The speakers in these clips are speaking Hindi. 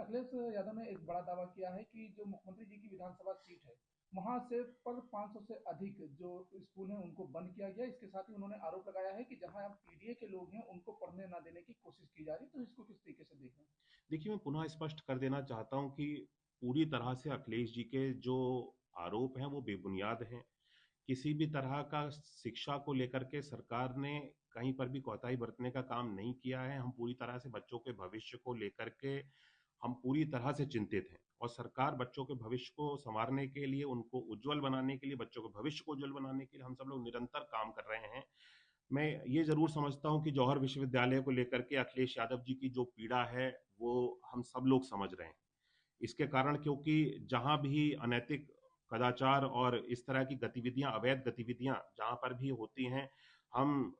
अखिलेश यादव ने एक बड़ा दावा किया है कि जो मुख्यमंत्री जी की विधानसभा सीट है, वहां से पर 500 से अधिक जो स्कूल हैं उनको बंद किया गया। इसके साथ ही उन्होंने आरोप लगाया है कि जहां पीडीए के लोग हैं उनको पढ़ने ना देने की कोशिश की जा रही है। तो इसको किस तरीके से देखें? देखिए, मैं पुनः स्पष्ट कर देना चाहता हूँ कि पूरी तरह से अखिलेश जी के जो आरोप हैं वो बेबुनियाद हैं। किसी भी तरह का शिक्षा को लेकर के सरकार ने कहीं पर भी कोताही बरतने का काम नहीं किया है। हम पूरी तरह से बच्चों के भविष्य को लेकर के हम पूरी तरह से चिंतित हैं और सरकार बच्चों के भविष्य को सँवारने के लिए, उनको उज्ज्वल बनाने के लिए, बच्चों के भविष्य को उज्ज्वल बनाने के लिए हम सब लोग निरंतर काम कर रहे हैं। मैं ये ज़रूर समझता हूँ कि जौहर विश्वविद्यालय को लेकर के अखिलेश यादव जी की जो पीड़ा है, वो हम सब लोग समझ रहे हैं। इसके कारण क्योंकि जहाँ भी अनैतिक कदाचार और इस तरह की गतिविधियाँ, अवैध गतिविधियाँ जहाँ पर भी होती हैं, हम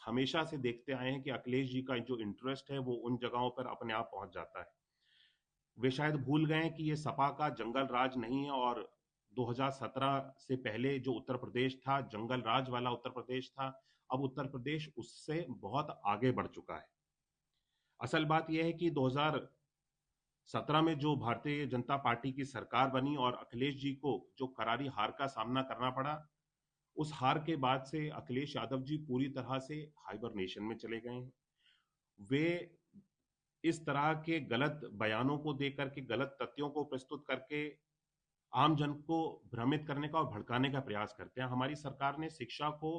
हमेशा से देखते आए हैं कि अखिलेश जी का जो इंटरेस्ट है, वो उन जगहों पर अपने आप पहुँच जाता है। वे शायद भूल गए हैं कि ये सपा का जंगल राज नहीं है और 2017 से पहले जो उत्तर प्रदेश था, जंगल राज वाला उत्तर प्रदेश था। अब उत्तर प्रदेश उससे बहुत आगे बढ़ चुका है। असल बात यह है कि 2017 में जो भारतीय जनता पार्टी की सरकार बनी और अखिलेश जी को जो करारी हार का सामना करना पड़ा, उस हार के बाद से अखिलेश यादव जी पूरी तरह से हाइबरनेशन में चले गए हैं। वे इस तरह के गलत बयानों को देकर के, गलत तथ्यों को प्रस्तुत करके आम जन को भ्रमित करने का और भड़काने का प्रयास करते हैं। हमारी सरकार ने शिक्षा को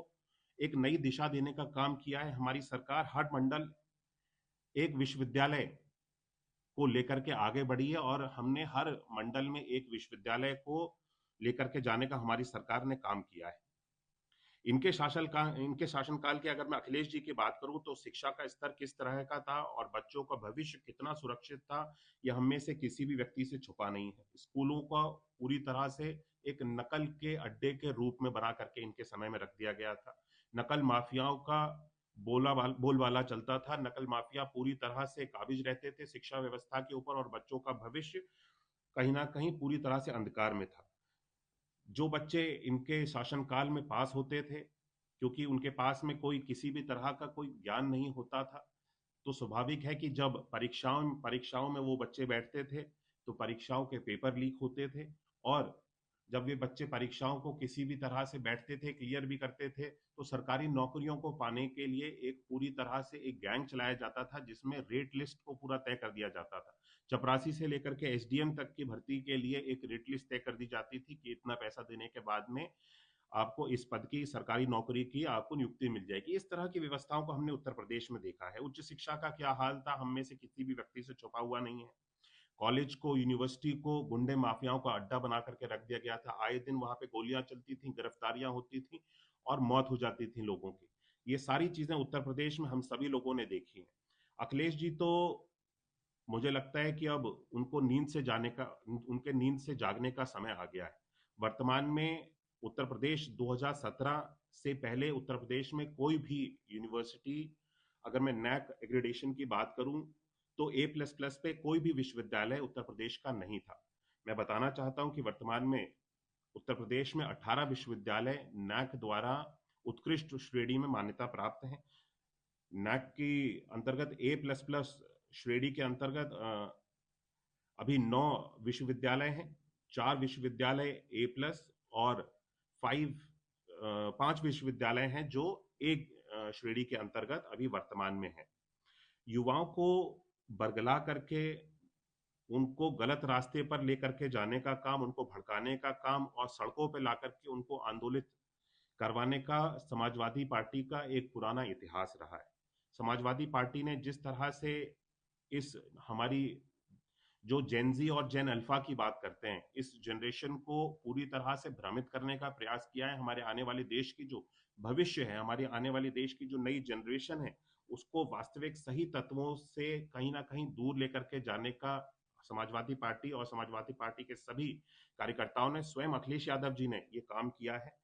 एक नई दिशा देने का काम किया है। हमारी सरकार हर मंडल एक विश्वविद्यालय को लेकर के आगे बढ़ी है और हमने हर मंडल में एक विश्वविद्यालय को लेकर के जाने का हमारी सरकार ने काम किया है। इनके शासनकाल की अगर मैं अखिलेश जी की बात करूं तो शिक्षा का स्तर किस तरह का था और बच्चों का भविष्य कितना सुरक्षित था, यह हम में से किसी भी व्यक्ति से छुपा नहीं है। स्कूलों का पूरी तरह से एक नकल के अड्डे के रूप में बना करके इनके समय में रख दिया गया था। नकल माफियाओं का बोलबाला चलता था। नकल माफिया पूरी तरह से काबिज रहते थे शिक्षा व्यवस्था के ऊपर और बच्चों का भविष्य कहीं ना कहीं पूरी तरह से अंधकार में था। जो बच्चे इनके शासनकाल में पास होते थे, क्योंकि उनके पास में कोई किसी भी तरह का कोई ज्ञान नहीं होता था, तो स्वाभाविक है कि जब परीक्षाओं में वो बच्चे बैठते थे, तो परीक्षाओं के पेपर लीक होते थे और जब ये बच्चे परीक्षाओं को किसी भी तरह से बैठते थे, क्लियर भी करते थे, तो सरकारी नौकरियों को पाने के लिए एक पूरी तरह से एक गैंग चलाया जाता था, जिसमें रेट लिस्ट को पूरा तय कर दिया जाता था। चपरासी से लेकर के एसडीएम तक की भर्ती के लिए एक रेट लिस्ट तय कर दी जाती थी कि इतना पैसा देने के बाद में आपको इस पद की सरकारी नौकरी की आपको नियुक्ति मिल जाएगी। इस तरह की व्यवस्थाओं को हमने उत्तर प्रदेश में देखा है। उच्च शिक्षा का क्या हाल था, हम में से किसी भी व्यक्ति से छुपा हुआ नहीं है। कॉलेज को, यूनिवर्सिटी को गुंडे माफियाओं का अड्डा बना करके रख दिया गया था। आए दिन वहां पे गोलियां चलती थी, गिरफ्तारियां होती थी और मौत हो जाती थी लोगों की। ये सारी चीजें उत्तर प्रदेश में हम सभी लोगों ने देखी हैं। अखिलेश जी तो मुझे लगता है कि अब उनको नींद से जाने का उनके नींद से जागने का समय आ गया है। वर्तमान में उत्तर प्रदेश 2017 से पहले उत्तर प्रदेश में कोई भी यूनिवर्सिटी, अगर मैं नैक एग्रेडेशन की बात करूं, तो ए प्लस प्लस पे कोई भी विश्वविद्यालय उत्तर प्रदेश का नहीं था। मैं बताना चाहता हूं कि वर्तमान में उत्तर प्रदेश में 18 विश्वविद्यालय नैक द्वारा उत्कृष्ट श्रेणी में मान्यता प्राप्त हैं। नैक की अंतर्गत ए प्लस प्लस श्रेणी के अंतर्गत अभी 9 विश्वविद्यालय हैं। 4 विश्वविद्यालय ए प्लस और 5 विश्वविद्यालय हैं जो एक श्रेणी के अंतर्गत अभी वर्तमान में है। युवाओं को बरगला करके उनको गलत रास्ते पर लेकर के जाने का काम, उनको भड़काने का काम और सड़कों पे ला करके उनको आंदोलित करवाने का समाजवादी पार्टी का एक पुराना इतिहास रहा है। समाजवादी पार्टी ने जिस तरह से इस हमारी जो जेन जी और जेन अल्फा की बात करते हैं, इस जनरेशन को पूरी तरह से भ्रमित करने का प्रयास किया है। हमारे आने वाले देश की जो भविष्य है, हमारे आने वाले देश की जो नई जनरेशन है, उसको वास्तविक सही तत्वों से कहीं ना कहीं दूर लेकर के जाने का समाजवादी पार्टी और समाजवादी पार्टी के सभी कार्यकर्ताओं ने, स्वयं अखिलेश यादव जी ने ये काम किया है।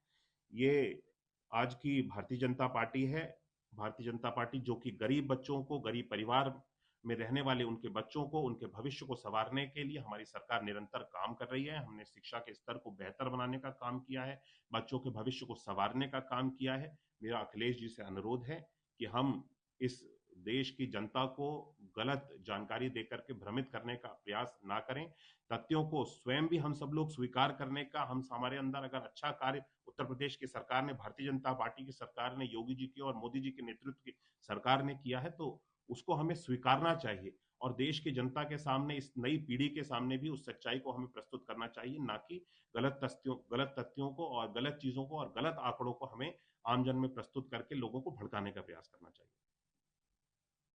ये आज की भारतीय जनता पार्टी है। भारतीय जनता पार्टी जो कि गरीब बच्चों को, गरीब परिवार में रहने वाले उनके बच्चों को, उनके भविष्य को संवारने के लिए हमारी सरकार निरंतर काम कर रही है। हमने शिक्षा के स्तर को बेहतर बनाने का काम किया है, बच्चों के भविष्य को संवारने का काम किया है। मेरा अखिलेश जी से अनुरोध है कि हम इस देश की जनता को गलत जानकारी देकर के भ्रमित करने का प्रयास ना करें। तथ्यों को स्वयं भी हम सब लोग स्वीकार करने का हम हमारे अंदर अगर अच्छा कार्य उत्तर प्रदेश की सरकार ने, भारतीय जनता पार्टी की सरकार ने, योगी जी की और मोदी जी के नेतृत्व की सरकार ने किया है, तो उसको हमें स्वीकारना चाहिए और देश की जनता के सामने, इस नई पीढ़ी के सामने भी उस सच्चाई को हमें प्रस्तुत करना चाहिए, ना कि गलत तथ्यों को और गलत चीजों को और गलत आंकड़ों को हमें आमजन में प्रस्तुत करके लोगों को भड़काने का प्रयास करना चाहिए।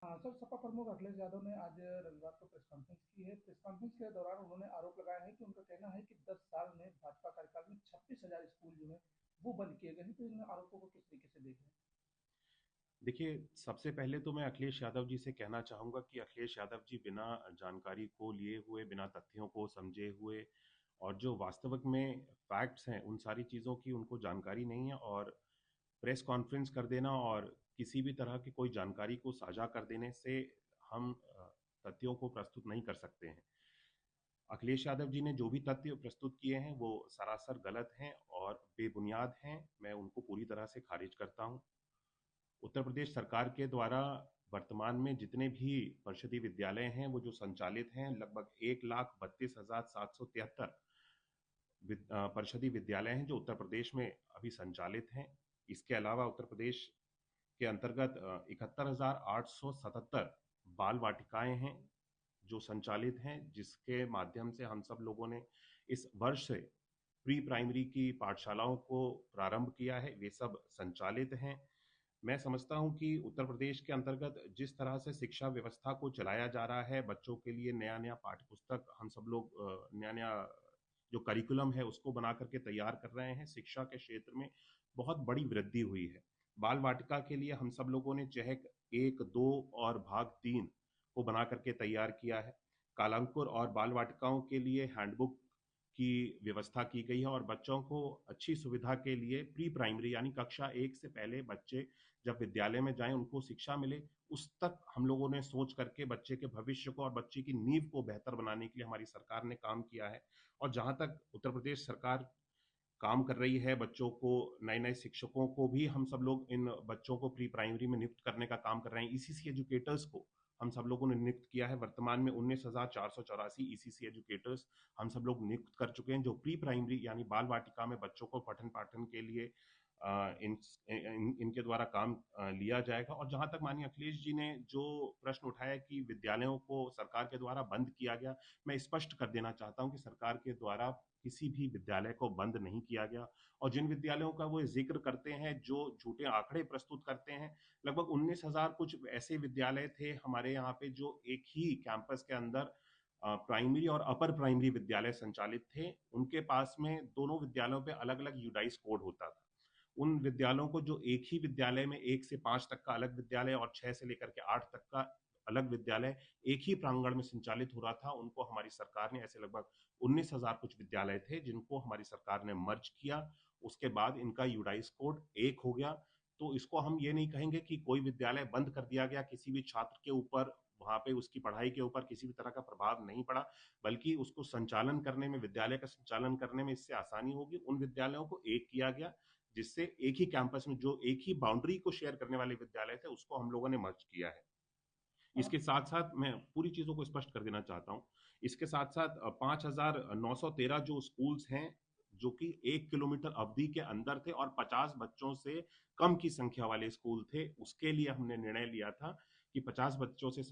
हाँ सर, सपा प्रमुख अखिलेश यादव ने आज रविवार को प्रेस कॉन्फ्रेंस की है। प्रेस कॉन्फ्रेंस के दौरान उन्होंने आरोप लगाया है कि उनका कहना है कि 10 साल में भाजपा कार्यकाल में 26,000 स्कूल जो है वो बंद किए गए हैं। तो इन आरोपों को किस तरीके से देख रहे हैं? देखिए, सबसे पहले तो मैं अखिलेश यादव जी से कहना चाहूँगा कि अखिलेश यादव जी बिना जानकारी को लिए हुए, बिना तथ्यों को समझे हुए और जो वास्तविक में फैक्ट्स हैं, उन सारी चीज़ों की उनको जानकारी नहीं है और प्रेस कॉन्फ्रेंस कर देना और किसी भी तरह की कोई जानकारी को साझा कर देने से हम तथ्यों को प्रस्तुत नहीं कर सकते हैं। अखिलेश यादव जी ने जो भी तथ्य प्रस्तुत किए हैं, वो सरासर गलत हैं और बेबुनियाद हैं। मैं उनको पूरी तरह से खारिज करता हूँ। उत्तर प्रदेश सरकार के द्वारा वर्तमान में जितने भी परिषदीय विद्यालय हैं, वो जो संचालित हैं, लगभग 1,32,773 परिषदीय विद्यालय हैं जो उत्तर प्रदेश में अभी संचालित हैं। इसके अलावा उत्तर प्रदेश के अंतर्गत 71,877 बाल वाटिकाएं हैं जो संचालित हैं, जिसके माध्यम से हम सब लोगों ने इस वर्ष से प्री प्राइमरी की पाठशालाओं को प्रारंभ किया है। वे सब संचालित हैं। मैं समझता हूँ कि उत्तर प्रदेश के अंतर्गत जिस तरह से शिक्षा व्यवस्था को चलाया जा रहा है, बच्चों के लिए नया-नया पाठ्य पुस्तक हम सब लोग नया-नया जो करिकुलम है उसको बना करके तैयार कर रहे हैं। शिक्षा के क्षेत्र में बहुत बड़ी वृद्धि हुई है। बाल वाटिका के लिए हम सब लोगों ने चहक 1, 2 और भाग 3 को बना करके तैयार किया है। कालांकुर और बाल वाटिकाओं के लिए हैंडबुक की व्यवस्था की गई है और बच्चों को अच्छी सुविधा के लिए प्री प्राइमरी यानी कक्षा 1 से पहले बच्चे जब विद्यालय में जाएँ उनको शिक्षा मिले, उस तक हम लोगों ने सोच करके बच्चे के भविष्य को और बच्चे की नींव को बेहतर बनाने के लिए हमारी सरकार ने काम किया है। और जहाँ तक उत्तर प्रदेश सरकार काम कर रही है, बच्चों को नए-नए शिक्षकों को भी हम सब लोग इन बच्चों को प्री प्राइमरी में नियुक्त करने का काम कर रहे हैं। ईसीसी एजुकेटर्स को हम सब लोगों ने नियुक्त किया है। वर्तमान में 19,484 ईसीसी एजुकेटर्स हम सब लोग नियुक्त कर चुके हैं, जो प्री प्राइमरी यानी बाल वाटिका में बच्चों को पठन-पाठन के लिए इनके द्वारा काम लिया जाएगा। और जहाँ तक माननीय अखिलेश जी ने जो प्रश्न उठाया कि विद्यालयों को सरकार के द्वारा बंद किया गया, मैं स्पष्ट कर देना चाहता हूँ कि सरकार के द्वारा किसी भी विद्यालय को बंद नहीं किया गया और जिन विद्यालयों का वो जिक्र करते हैं, जो झूठे आंकड़े प्रस्तुत करते हैं, लगभग 19,000 कुछ ऐसे विद्यालय थे हमारे यहाँ पे जो एक ही कैंपस के अंदर प्राइमरी और अपर प्राइमरी विद्यालय संचालित थे। उनके पास में दोनों विद्यालयों पे अलग-अलग यूडाइस कोड होता था। उन विद्यालयों को जो एक ही विद्यालय में 1 से 5 तक का अलग विद्यालय और 6 से लेकर के 8 तक का अलग विद्यालय एक ही प्रांगण में संचालित हो रहा था, उनको हमारी सरकार ने ऐसे लगभग 19,000 कुछ विद्यालय थे जिनको हमारी सरकार ने मर्ज किया। उसके बाद इनका यूडाइस कोड एक हो गया। तो इसको हम ये नहीं कहेंगे कि कोई विद्यालय बंद कर दिया गया, किसी भी छात्र के ऊपर वहाँ पे उसकी पढ़ाई के ऊपर किसी भी तरह का प्रभाव नहीं पड़ा, बल्कि उसको संचालन करने में, विद्यालय का संचालन करने में इससे आसानी होगी। उन विद्यालयों को एक किया गया जिससे एक ही कैंपस में जो एक ही बाउंड्री को शेयर करने वाले विद्यालय थे, उसको हम लोगों ने मर्ज किया है। इसके साथ-साथ मैं पूरी चीज़ों को स्पष्ट कर देना चाहता हूँ। इसके साथ-साथ 5,913 जो स्कूल्स हैं, जो कि 1 किलोमीटर अवधि के अंदर थे और 50 बच्चों से कम की संख्या वाले स्कूल थे, उसके लिए हमने निर्णय लिया था कि 50 बच्चों से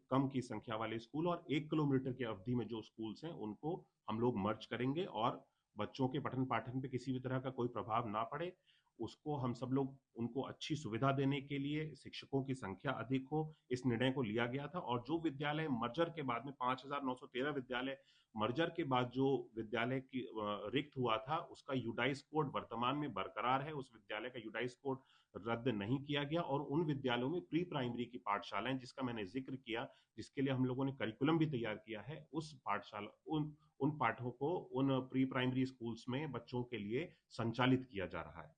कम की संख्या वाले स्कूल और 1 किलोमीटर की अवधि में जो स्कूल्स हैं, उनको हम लोग मर्ज करेंगे और बच्चों के पठन-पाठन पे किसी भी तरह का कोई प्रभाव ना पड़े, उसको हम सब लोग उनको अच्छी सुविधा देने के लिए शिक्षकों की संख्या अधिक हो, इस निर्णय को लिया गया था। और जो विद्यालय मर्जर के बाद में 5,913 विद्यालय मर्जर के बाद जो विद्यालय की रिक्त हुआ था, उसका यूडाइस कोड वर्तमान में बरकरार है। उस विद्यालय का यूडाइस कोड रद्द नहीं किया गया और उन विद्यालयों में प्री प्राइमरी की पाठशालाएं, जिसका मैंने जिक्र किया, जिसके लिए हम लोगों ने करिकुलम भी तैयार किया है, उस पाठशाला उन पाठों को उन प्री प्राइमरी स्कूल्स में बच्चों के लिए संचालित किया जा रहा है।